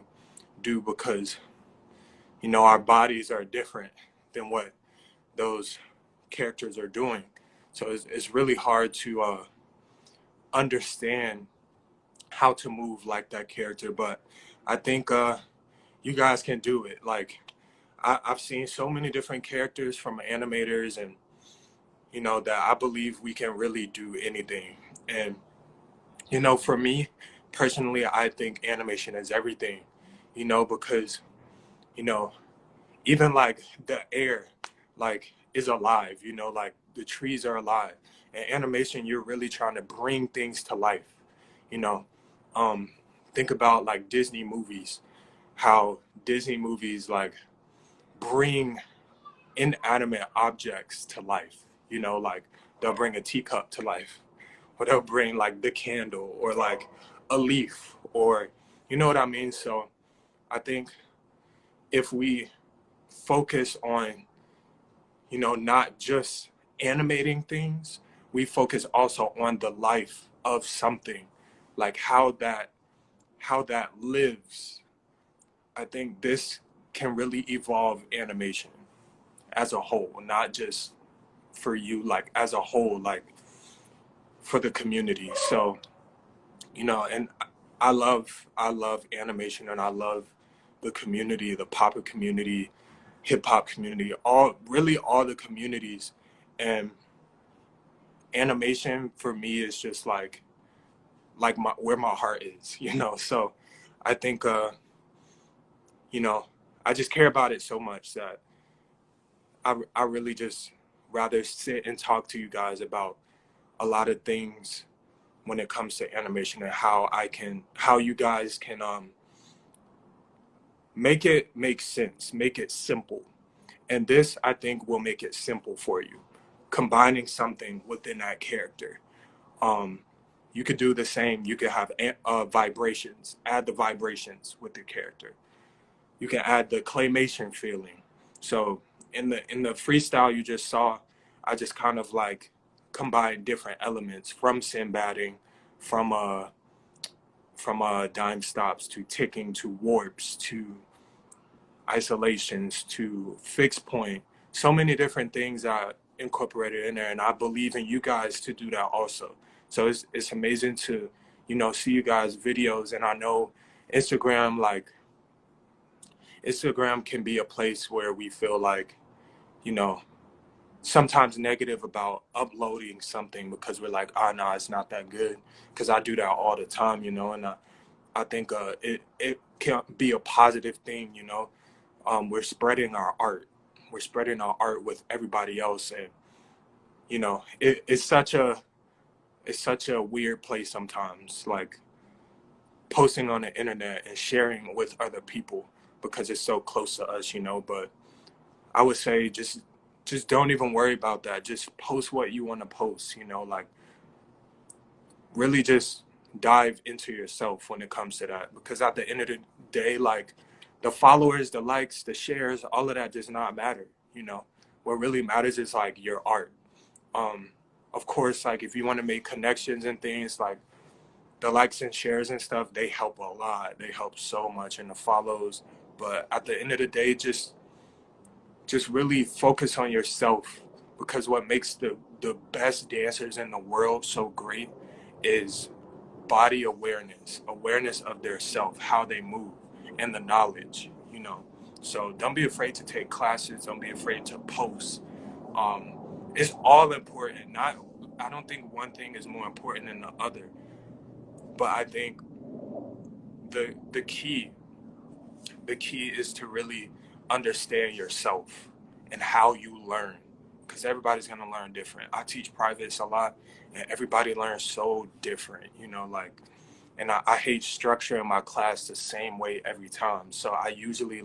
do because, our bodies are different than what those characters are doing. So it's really hard to understand how to move like that character. But I think you guys can do it. Like I've seen so many different characters from animators, and that I believe we can really do anything. And for me personally, I think animation is everything. Because you know even like the air, like, is alive. Like the trees are alive. And animation, you're really trying to bring things to life. you know um think about like Disney movies, how Disney movies like bring inanimate objects to life. Like they'll bring a teacup to life, or they'll bring like the candle, or like a leaf, or you know what I mean. So I think if we focus on not just animating things, we focus also on the life of something, like how that lives. I think this can really evolve animation as a whole, not just for you, like as a whole, like for the community. So, and I love animation, and I love the community, the pop community, hip hop community, all the communities. And animation for me is just like my where my heart is. So I think you know I just care about it so much that I really just rather sit and talk to you guys about a lot of things when it comes to animation, and how you guys can make it make sense, make it simple. And this, I think, will make it simple for you, combining something within that character. um you could do the same. You could have vibrations, add the vibrations with the character. You can add the claymation feeling. So in the freestyle you just saw, I just kind of like combined different elements, from Sinbadding, from dime stops to ticking to warps to isolations to fixed point. So many different things are incorporated in there, and I believe in you guys to do that also. So it's amazing to see you guys videos. And I know Instagram, like Instagram can be a place where we feel like, you know, sometimes negative about uploading something, because we're like, oh no, it's not that good. Because I do that all the time, and I think it can be a positive thing. We're spreading our art. We're spreading our art with everybody else. And it's such a weird place sometimes, like posting on the internet and sharing with other people, because it's so close to us. But I would say just don't even worry about that. Just post what you want to post. Like really just dive into yourself when it comes to that, because at the end of the day, like the followers, the likes, the shares, all of that does not matter. What really matters is like your art. um of course, like if you want to make connections and things, like the likes and shares and stuff, they help a lot. They help so much, and the follows. But at the end of the day, just really focus on yourself, because what makes the best dancers in the world so great is body awareness of their self, how they move, and the knowledge. So don't be afraid to take classes. Don't be afraid to post. It's all important. Not I don't think one thing is more important than the other, but I think the key is to really understand yourself and how you learn, because everybody's going to learn different. I teach privates a lot, and everybody learns so different. Like, and I hate structuring my class the same way every time. So I usually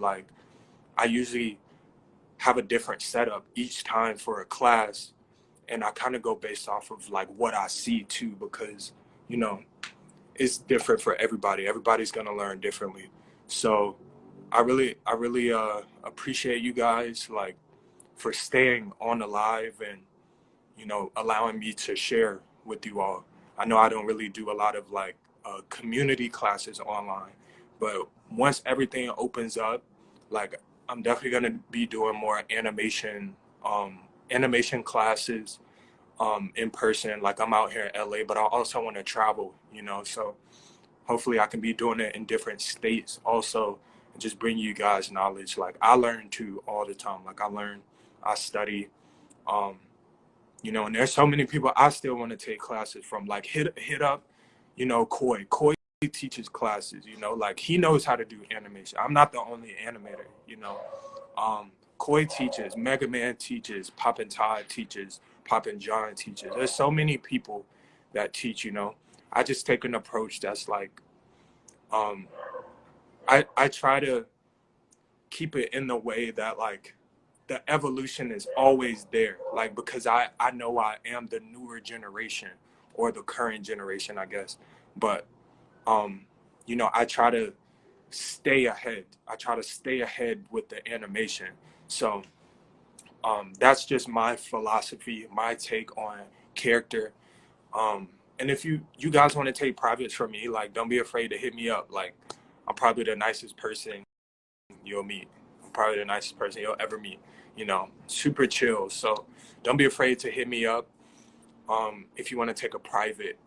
have a different setup each time for a class, and I kind of go based off of like what I see too, because you know it's different for everybody. Everybody's gonna learn differently. So I really appreciate you guys like for staying on the live and allowing me to share with you all. I know I don't really do a lot of like community classes online, but once everything opens up, like I'm definitely gonna be doing more animation classes in person. Like I'm out here in LA, but I also want to travel, so hopefully I can be doing it in different states also and just bring you guys knowledge. Like I learn too all the time. Like I study, um, and there's so many people I still want to take classes from. Like hit up, Koi. Koi teaches classes, like he knows how to do animation. I'm not the only animator. Koi teaches, Mega Man teaches, Poppin' Todd teaches, Poppin' John teaches. There's so many people that teach. I just take an approach that's like, I try to keep it in the way that like the evolution is always there, like because I know I am the newer generation or the current generation, I guess. But I try to stay ahead. I try to stay ahead with the animation. So that's just my philosophy, my take on character. And if you guys want to take privates from me, like don't be afraid to hit me up. Like I'm probably the nicest person you'll meet. I'm probably the nicest person you'll ever meet. Super chill. So don't be afraid to hit me up if you want to take a private,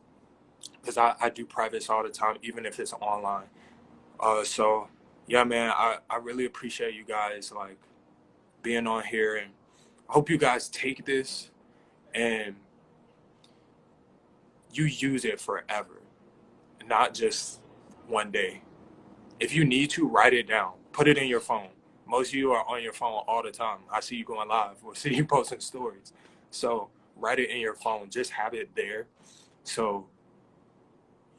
because I do privates all the time, even if it's online. So yeah, man, I really appreciate you guys like being on here, and I hope you guys take this and you use it forever, not just one day. If you need to, write it down, put it in your phone. Most of you are on your phone all the time. I see you going live or see you posting stories. So write it in your phone, just have it there so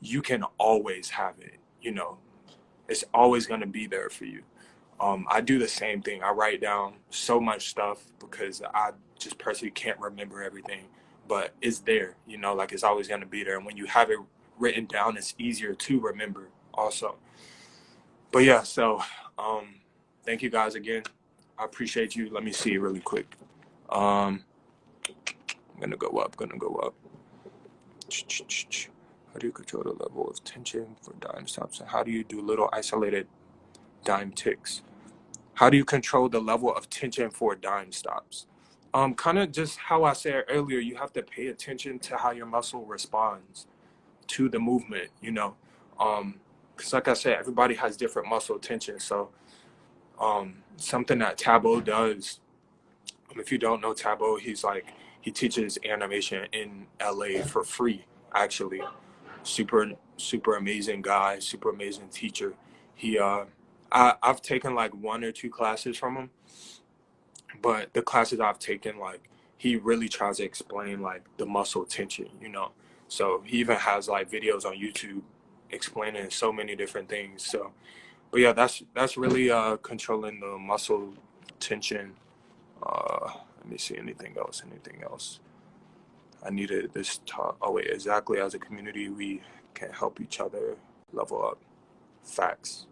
you can always have it. It's always going to be there for you. I do the same thing. I write down so much stuff because I just personally can't remember everything, but it's there, like it's always going to be there. And when you have it written down, it's easier to remember also. But yeah, so thank you guys again. I appreciate you. Let me see really quick. I'm gonna go up. How do you control the level of tension for dime stops? And how do you do little isolated dime ticks? How do you control the level of tension for dime stops? Kind of just how I said earlier, you have to pay attention to how your muscle responds to the movement, because like I said, everybody has different muscle tension. So something that Tabo does, if you don't know Tabo, he teaches animation in LA for free, actually. Super amazing guy, super amazing teacher. I've taken like one or two classes from him, but the classes I've taken, like he really tries to explain like the muscle tension. So he even has like videos on YouTube explaining so many different things. So, but yeah, that's really controlling the muscle tension. Let me see, anything else? I needed this talk. Oh wait, exactly. As a community, we can help each other level up. Facts.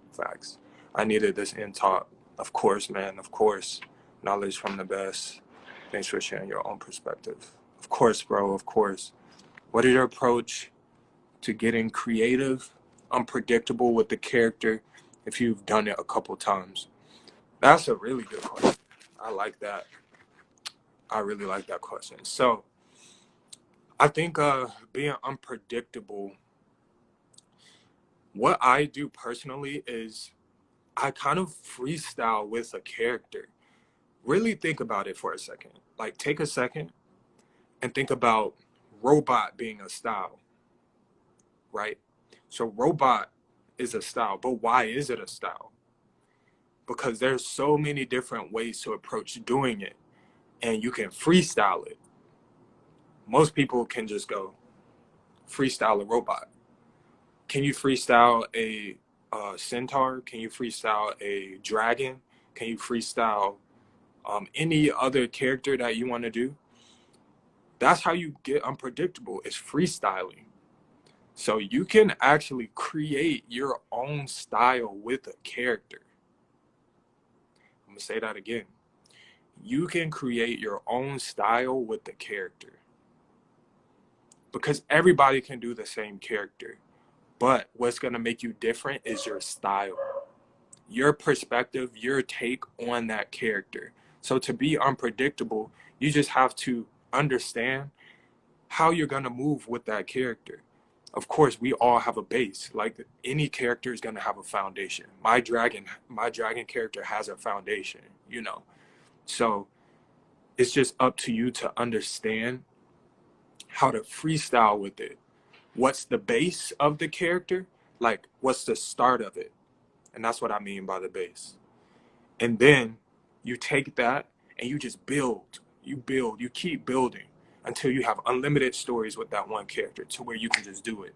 I needed this in talk. Of course, man. Of course. Knowledge from the best. Thanks for sharing your own perspective. Of course, bro. Of course. What is your approach to getting creative, unpredictable with the character if you've done it a couple times? That's a really good question. I like that. I really like that question. So I think being unpredictable, what I do personally is I kind of freestyle with a character. Really think about it for a second. Like take a second and think about robot being a style, right? So robot is a style, but why is it a style? Because there's so many different ways to approach doing it, and you can freestyle it. Most people can just go freestyle a robot. Can you freestyle a centaur? Can you freestyle a dragon? Can you freestyle any other character that you want to do. That's how you get unpredictable, is freestyling. So you can actually create your own style with a character. I'm gonna say that again. You can create your own style with the character, because everybody can do the same character. But what's gonna make you different is your style, your perspective, your take on that character. So to be unpredictable, you just have to understand how you're gonna move with that character. Of course, we all have a base. Like any character is gonna have a foundation. My dragon character has a foundation, you know. So it's just up to you to understand how to freestyle with it. What's the base of the character? Like, what's the start of it? And that's what I mean by the base. And then you take that and you just build. You keep building until you have unlimited stories with that one character, to where you can just do it.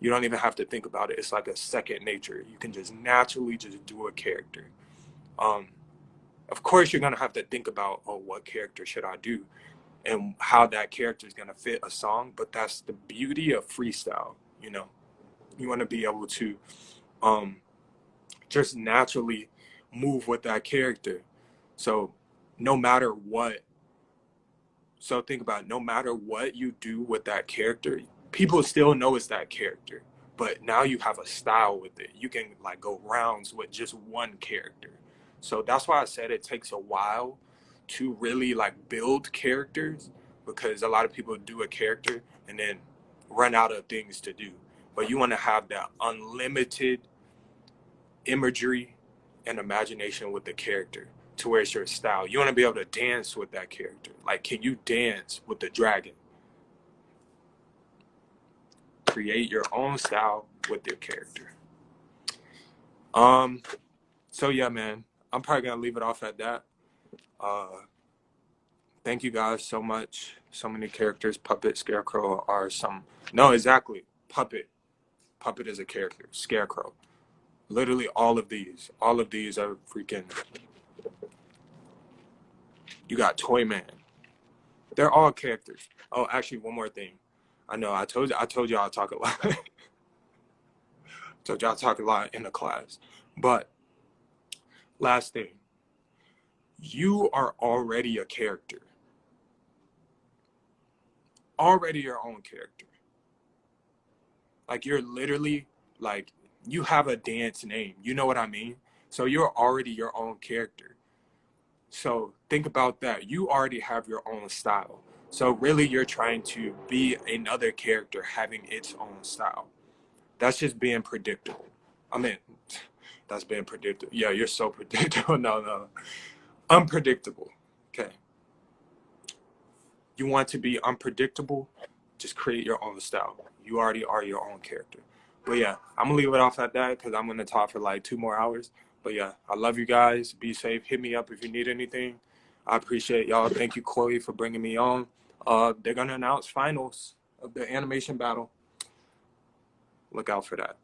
You don't even have to think about it. It's like a second nature. You can just naturally just do a character. Of course, you're going to have to think about, oh, what character should I do? And how that character is going to fit a song. But that's the beauty of freestyle, you know. You want to be able to just naturally move with that character. So no matter what, so think about it, no matter what you do with that character, people still know it's that character. But now you have a style with it. You can like go rounds with just one character. So that's why I said it takes a while to really like build characters, because a lot of people do a character and then run out of things to do. But you want to have that unlimited imagery and imagination with the character, to where it's your style. You want to be able to dance with that character. Like, can you dance with the dragon? Create your own style with your character. So yeah, man, I'm probably gonna leave it off at that. Thank you guys so much. So many characters. Puppet, Scarecrow are some. No, exactly. Puppet is a character. Scarecrow. Literally all of these are freaking. You got Toyman. They're all characters. Oh, actually, one more thing. I know I told you I'll talk a lot. Told you I'll talk a lot in the class. But last thing, you are already a character. Already your own character. Like, you're literally like, you have a dance name. You know what I mean? So you're already your own character. So think about that. You already have your own style. So really you're trying to be another character having its own style. That's just being predictable. I mean, that's being predictable. Yeah, you're so predictable. No. Unpredictable. Okay. You want to be unpredictable? Just create your own style. You already are your own character. But yeah, I'm going to leave it off at that, because I'm going to talk for like 2 more hours. But yeah, I love you guys. Be safe. Hit me up if you need anything. I appreciate y'all. Thank you, Chloe, for bringing me on. They're going to announce finals of the animation battle. Look out for that.